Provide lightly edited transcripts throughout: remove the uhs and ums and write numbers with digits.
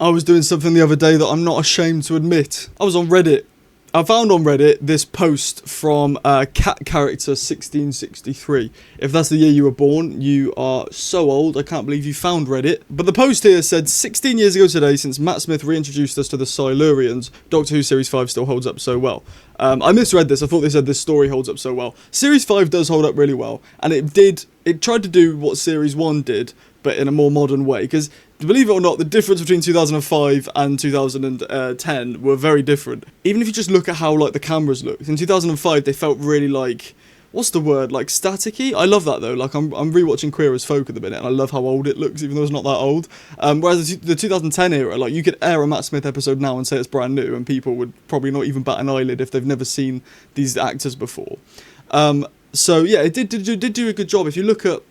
I was doing something the other day that I'm not ashamed to admit. I was on Reddit. I found on Reddit this post from cat character 1663. If that's the year you were born, you are so old, I can't believe you found Reddit. But the post here said, 16 years ago today, since Matt Smith reintroduced us to the Silurians, Doctor Who Series 5 still holds up so well. I misread this, I thought they said this story holds up so well. Series 5 does hold up really well, and it tried to do what Series 1 did, but in a more modern way, because believe it or not, the difference between 2005 and 2010 were very different. Even if you just look at how like the cameras looked, in 2005 they felt really like, what's the word, like staticky? I love that though. Like I'm rewatching Queer as Folk at the minute, and I love how old it looks, even though it's not that old. Whereas the 2010 era, like you could air a Matt Smith episode now and say it's brand new, and people would probably not even bat an eyelid if they've never seen these actors before. So yeah, it did do a good job. If you look at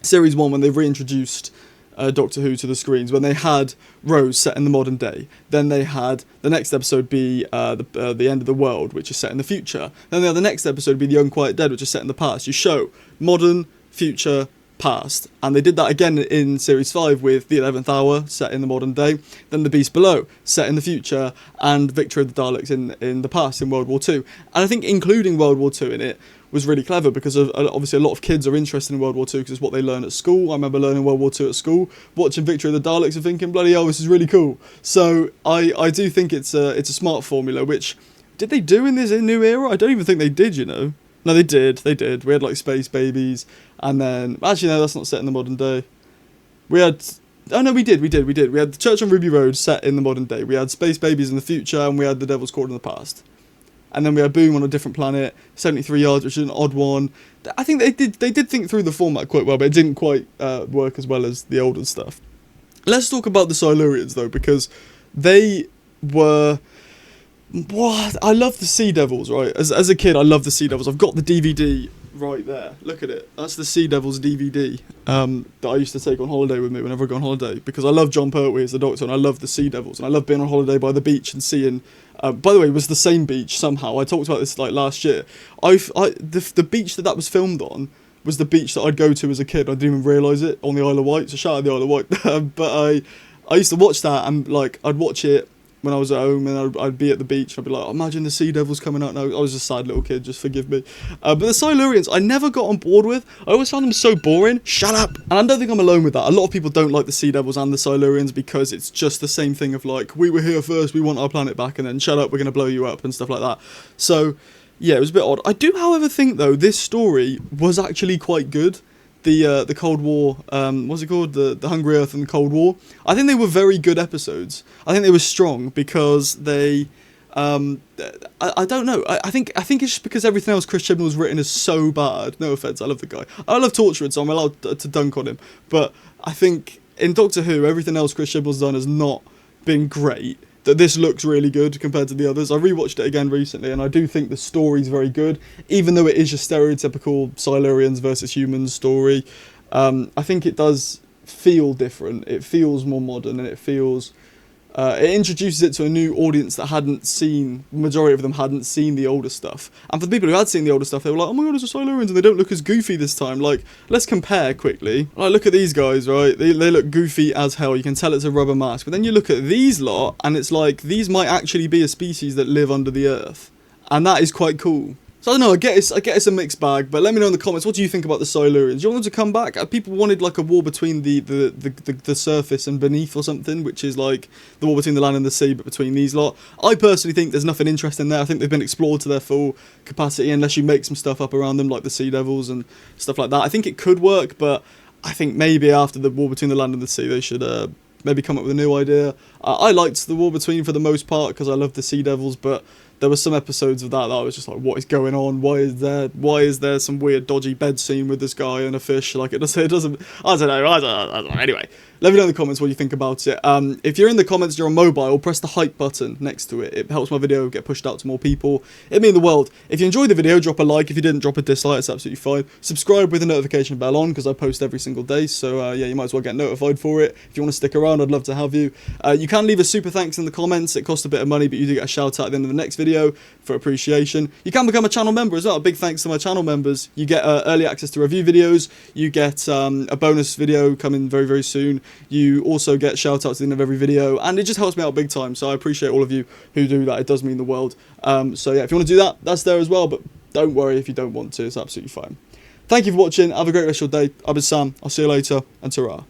Series 1 when they've reintroduced Doctor Who to the screens, when they had Rose set in the modern day, then they had the next episode be the end of the world, which is set in the future, then they had the next episode be the Unquiet Dead, which is set in the past. You show modern, future, past, and they did that again in Series 5 with the 11th Hour set in the modern day, then the Beast Below set in the future, and Victory of the Daleks in the past, in World War II. And I think including World War II in it was really clever, because obviously a lot of kids are interested in World War II because it's what they learn at school. I remember learning World War II at school, watching Victory of the Daleks and thinking, bloody hell, this is really cool. So I do think it's a smart formula, which, did they do in this new era? I don't even think they did, you know. No, they did. We had like Space Babies, and then, actually no, that's not set in the modern day. We had, oh no, we did. We had the Church on Ruby Road set in the modern day. We had Space Babies in the future, and we had the Devil's Court in the past. And then we had Boom on a different planet, 73 Yards, which is an odd one. I think they did think through the format quite well, but it didn't quite work as well as the older stuff. Let's talk about the Silurians, though, because they were... What? I love the Sea Devils, right? As a kid, I loved the Sea Devils. I've got the DVD right there. Look at it. That's the Sea Devils DVD that I used to take on holiday with me whenever I go on holiday, because I love John Pertwee as the Doctor, and I love the Sea Devils, and I love being on holiday by the beach and seeing... by the way, it was the same beach somehow. I talked about this like last year. The beach that was filmed on was the beach that I'd go to as a kid. I didn't even realise it, on the Isle of Wight. So shout out the Isle of Wight. But I used to watch that, and like I'd watch it when I was at home, and I'd be at the beach, and I'd be like, oh, imagine the Sea Devils coming out now. I was a sad little kid, just forgive me. But the Silurians, I never got on board with. I always found them so boring. Shut up! And I don't think I'm alone with that. A lot of people don't like the Sea Devils and the Silurians because it's just the same thing of like, we were here first, we want our planet back, and then shut up, we're going to blow you up, and stuff like that. So, yeah, it was a bit odd. I do, however, think, though, this story was actually quite good. The Cold War, what's it called? The Hungry Earth and the Cold War. I think they were very good episodes. I think they were strong because they, I don't know. I think it's just because everything else Chris Chibnall's written is so bad. No offense, I love the guy. I love Torchwood, so I'm allowed to dunk on him. But I think in Doctor Who, everything else Chris Chibnall's done has not been great. That this looks really good compared to the others. I rewatched it again recently, and I do think the story's very good, even though it is your stereotypical Silurians versus humans story. I think it does feel different. It feels more modern, and it feels... it introduces it to a new audience that hadn't seen... The majority of them hadn't seen the older stuff. And for the people who had seen the older stuff, they were like, oh my god, it's the Silurians, and they don't look as goofy this time. Like, let's compare quickly. Like, look at these guys, right? They look goofy as hell. You can tell it's a rubber mask. But then you look at these lot, and it's like, these might actually be a species that live under the earth. And that is quite cool. So I don't know, I guess it's a mixed bag, but let me know in the comments, what do you think about the Silurians? Do you want them to come back? People wanted like a war between the surface and beneath or something, which is like the war between the land and the sea, but between these lot. I personally think there's nothing interesting there. I think they've been explored to their full capacity, unless you make some stuff up around them, like the Sea Devils and stuff like that. I think it could work, but I think maybe after the war between the land and the sea, they should maybe come up with a new idea. I liked the war between for the most part, because I love the Sea Devils, but... There were some episodes of that I was just like, what is going on? Why is there some weird dodgy bed scene with this guy and a fish? Like, it doesn't, I don't know. Anyway, let me know in the comments what you think about it. If you're in the comments, you're on mobile, press the hype button next to it. It helps my video get pushed out to more people. It'd mean the world. If you enjoyed the video, drop a like. If you didn't, drop a dislike. It's absolutely fine. Subscribe with the notification bell on, because I post every single day. So, yeah, you might as well get notified for it. If you want to stick around, I'd love to have you. You can leave a super thanks in the comments. It costs a bit of money, but you do get a shout out at the end of the next video. video for appreciation. You can become a channel member as well. Big thanks to my channel members. You get early access to review videos. You get a bonus video coming very, very soon. You also get shout outs at the end of every video, and it just helps me out big time. So I appreciate all of you who do that. It does mean the world. So yeah, if you want to do that, that's there as well. But don't worry if you don't want to. It's absolutely fine. Thank you for watching. Have a great rest of your day. I've been Sam. I'll see you later, and ta-ra.